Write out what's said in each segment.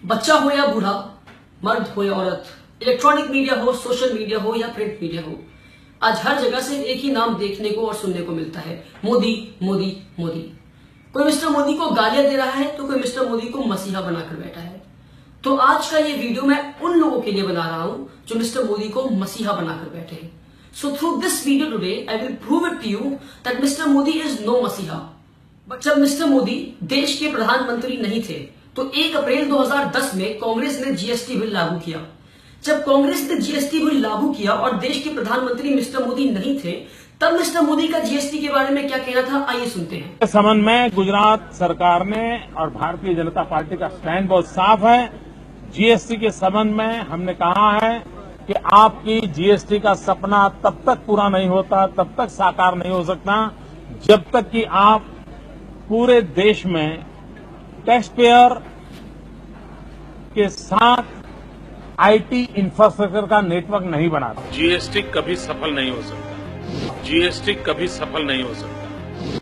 बच्चा हो या बूढ़ा, मर्द हो या औरत, इलेक्ट्रॉनिक मीडिया हो, सोशल मीडिया हो या प्रिंट मीडिया हो, आज हर जगह सिर्फ एक ही नाम देखने को और सुनने को मिलता है, मोदी मोदी मोदी। कोई मिस्टर मोदी को गालियां दे रहा है तो कोई मिस्टर मोदी को मसीहा बनाकर बैठा है। तो आज का ये वीडियो मैं उन लोगों के लिए बना रहा हूं जो मिस्टर मोदी को मसीहा बनाकर बैठे हैं। So through this video today, I will prove it to you that Mr. Modi is no मसीहा। बट जब मिस्टर मोदी देश के प्रधानमंत्री नहीं थे तो 1 अप्रैल 2010 में कांग्रेस ने जीएसटी बिल लागू किया। जब कांग्रेस ने जीएसटी बिल लागू किया और देश के प्रधानमंत्री मिस्टर मोदी नहीं थे, तब मिस्टर मोदी का जीएसटी के बारे में क्या कहना था, आइए सुनते हैं। इस संबंध में गुजरात सरकार ने और भारतीय जनता पार्टी का स्टैंड बहुत साफ है। जीएसटी के संबंध में हमने कहा है कि आपकी जीएसटी का सपना तब तक पूरा नहीं होता, तब तक साकार नहीं हो सकता, जब तक कि आप पूरे देश में टैक्स पेयर के साथ आईटी इंफ्रास्ट्रक्चर का नेटवर्क नहीं बनाते। जीएसटी कभी सफल नहीं हो सकता। जीएसटी कभी सफल नहीं हो सकता।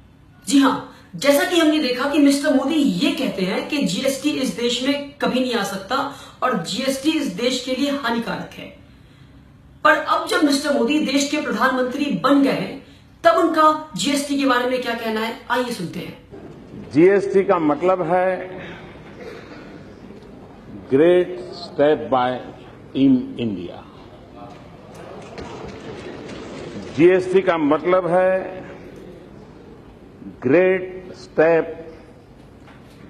जी हां, जैसा कि हमने देखा कि मिस्टर मोदी ये कहते हैं कि जीएसटी इस देश में कभी नहीं आ सकता और जीएसटी इस देश के लिए हानिकारक है। पर अब जब मिस्टर मोदी देश के प्रधानमंत्री बन गए हैं, तब उनका जीएसटी के बारे में क्या कहना है, आइए सुनते हैं। जीएसटी का मतलब है great step by team India. GST का मतलब है great step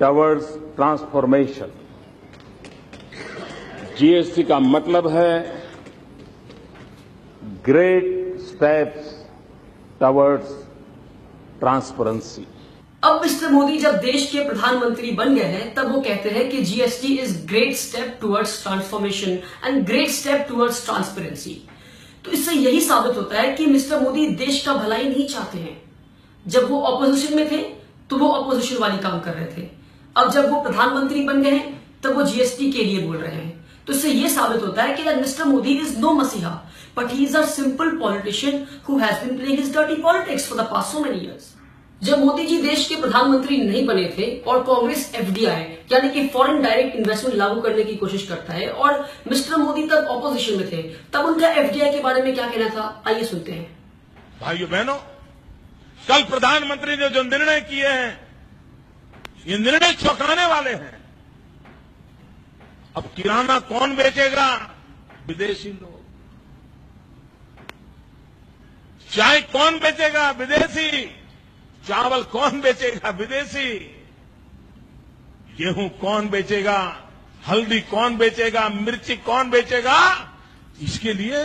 towards transformation. GST का मतलब है ग्रेट स्टेप्स टवर्ड्स ट्रांसपेरेंसी। अब मिस्टर मोदी जब देश के प्रधानमंत्री बन गए हैं, तब वो कहते हैं कि GST is great step towards transformation and great step towards transparency. तो इससे यही साबित होता है कि मिस्टर मोदी देश का भलाई नहीं चाहते हैं। जब वो ऑपोजिशन में थे तो वो ऑपोजिशन वाली काम कर रहे थे, अब जब वो प्रधानमंत्री बन गए हैं तब वो जीएसटी के लिए बोल रहे हैं। तो इससे यह साबित होता है कि mister Modi is no messiah, but he is a simple politician who has been playing his dirty politics for the past so many years. जब मोदी जी देश के प्रधानमंत्री नहीं बने थे और कांग्रेस एफडीआई यानी कि फॉरेन डायरेक्ट इन्वेस्टमेंट लागू करने की कोशिश करता है और मिस्टर मोदी तब ऑपोजिशन में थे, तब उनका एफडीआई के बारे में क्या कहना था, आइए सुनते हैं। भाइयों बहनों, कल प्रधानमंत्री ने जो निर्णय किए हैं, ये निर्णय चौंकाने वाले हैं। अब किराना कौन बेचेगा? विदेशी लोग। चाय कौन बेचेगा? विदेशी। चावल कौन बेचेगा? विदेशी। गेहूं कौन बेचेगा? हल्दी कौन बेचेगा? मिर्ची कौन बेचेगा? इसके लिए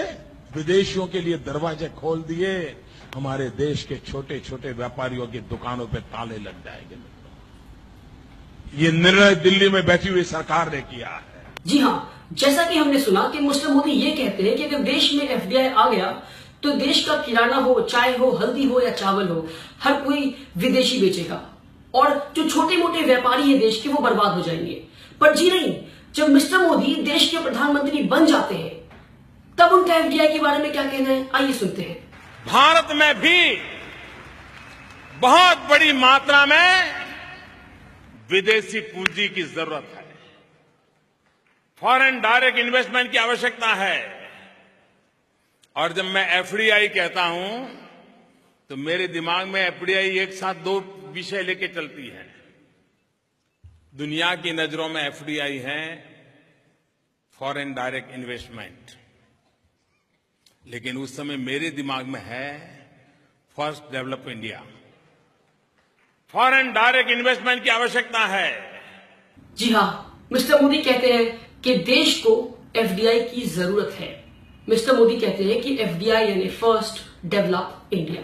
विदेशियों के लिए दरवाजे खोल दिए। हमारे देश के छोटे छोटे व्यापारियों की दुकानों पे ताले लग जाएंगे। ये निर्णय दिल्ली में बैठी हुई सरकार ने किया है। जी हां, जैसा कि हमने सुना कि मिस्टर मोदी ये कहते हैं कि अगर देश में एफडीआई आ गया तो देश का किराना हो, चाय हो, हल्दी हो या चावल हो, हर कोई विदेशी बेचेगा और जो छोटे मोटे व्यापारी हैं देश के, वो बर्बाद हो जाएंगे। पर जी नहीं, जब मिस्टर मोदी देश के प्रधानमंत्री बन जाते हैं तब उनका एफडीआई के बारे में क्या कहना है, आइए सुनते हैं। भारत में भी बहुत बड़ी मात्रा में विदेशी पूंजी की जरूरत है। फॉरेन डायरेक्ट इन्वेस्टमेंट की आवश्यकता है। और जब मैं एफडीआई कहता हूं तो मेरे दिमाग में एफडीआई एक साथ 2 विषय लेके चलती है। दुनिया की नजरों में एफडीआई है फॉरेन डायरेक्ट इन्वेस्टमेंट, लेकिन उस समय मेरे दिमाग में है first develop India. Foreign direct investment की आवश्यकता है। जी हां, मिस्टर मोदी कहते हैं कि देश को एफडीआई की जरूरत है। मिस्टर मोदी कहते हैं कि एफडीआई यानी first develop India.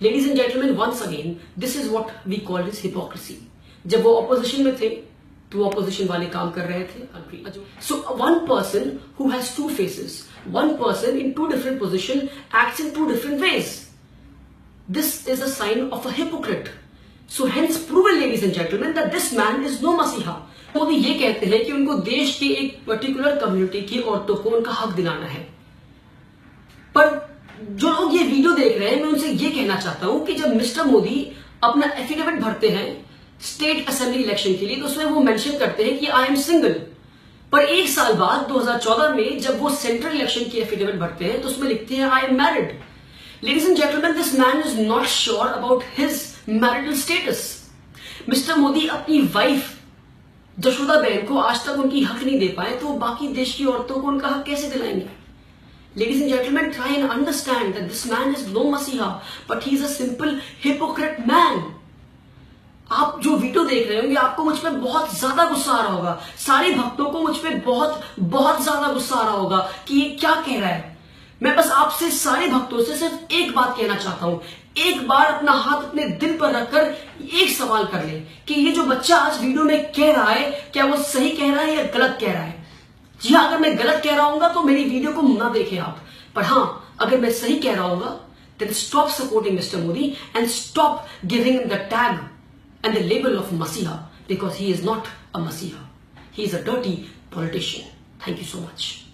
Ladies and gentleman, once again this is what we call this hypocrisy. जब वो ऑपोजिशन में थे तो ऑपोजिशन वाले काम कर रहे थे। So one person who has 2 faces, one person in 2 different positions acts in 2 different ways. This is a sign of a hypocrite. So hence proven, ladies and gentlemen, that this man is no masiha. Modi ये कहते हैं कि उनको देश के एक particular community की औरतों को उनका हक दिलाना है। पर जो लोग ये वीडियो देख रहे हैं, मैं उनसे ये कहना चाहता हूं कि जब मिस्टर मोदी अपना एफिडेविट भरते हैं स्टेट असेंबली इलेक्शन के लिए, तो उसमें वो मेंशन करते हैं कि आई एम सिंगल, पर एक साल बाद 2014 में जब वो सेंट्रल इलेक्शन की एफिडेविट भरते हैं तो उसमें लिखते हैं, I am married. Ladies and gentleman, this man is not sure about his marital status. Mister Modi अपनी वाइफ जशोदा बहन को आज तक उनकी हक नहीं दे पाए, तो बाकी देश की औरतों को उनका हक कैसे दिलाएंगे? Ladies and gentlemen, try and understand that this man is no Masiha, but he is a simple hypocrite man. आप जो वीडियो देख रहे होंगे आपको मुझ पे बहुत ज्यादा गुस्सा आ रहा होगा, सारे भक्तों को मुझ पे बहुत बहुत ज्यादा गुस्सा आ रहा होगा कि ये क्या कह रहा है। मैं बस आपसे सारे भक्तों से सिर्फ एक बात कहना चाहता हूं, एक बार अपना हाथ अपने दिल पर रखकर एक सवाल कर ले कि ये जो बच्चा आज वीडियो में कह रहा है क्या वो सही कह रहा है या गलत कह रहा है। जी हाँ, अगर मैं गलत कह रहा हूँ तो मेरी वीडियो को ना देखें आप, पर हाँ अगर मैं सही कह रहा हूँ then stop supporting Mr. Modi and stop giving him the tag and the label of Masiha, because he is not a Masiha. He is a dirty politician. Thank you so much.